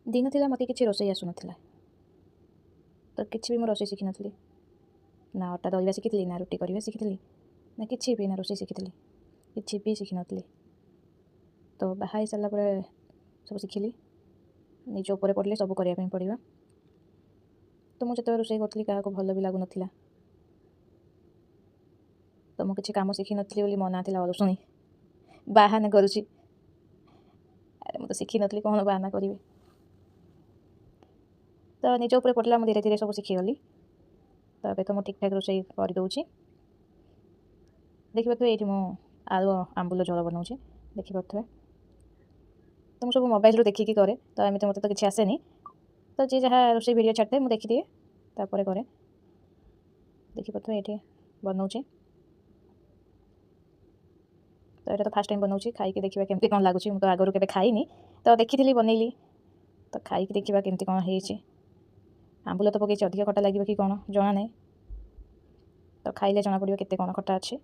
दिन थिला मते किछि रोसई आसु नथिला तो किछि भी मो रोसई शिखि नथली ना अटा दलिया शिखिथली ना रोटी करिया शिखिथली ना किछि भी ना रोसई शिखिथली किछि भी शिखि नथली तो बाहा ही सारा पर सब शिखिली निज ऊपर पड़ले सब करिया पे पड़िबा तो मु जते रोसई करथली काहा को भलो भी लागु नथिला तो मु किछि काम शिखि नथली बोली मना थिला रोसई बाहाना करूची अरे मु तो शिखि नथली कोन बाहाना करिवे तो निज ऊपर पड़ला मु धीरे धीरे सब शिखि गली तो अब तो मु ठीक ठाक रोसई कर दउची देखिबा तो एठी मु आलू आंबुल झोल बनाउची देखिबा तो मुझे मोबाइल देखिकी करे तो एमती मत तो किसी आसेनी तो जी जहाँ रोषे भिडियो छाड़े मुझे देखी दिए तापर करे देखिए ये बनाऊे तो यहाँ तो फास्ट टाइम बनाऊँ खाई देखा केमती कौन लगुच तो आगुरी के खाईनी तो देखी बनइली तो खाई देखा केमती कौन हो आंबुल तो पकई अधिक खटा लगे कि कौन जना ना तो खाइले जना पड़ो केते कौन खटा अच्छे।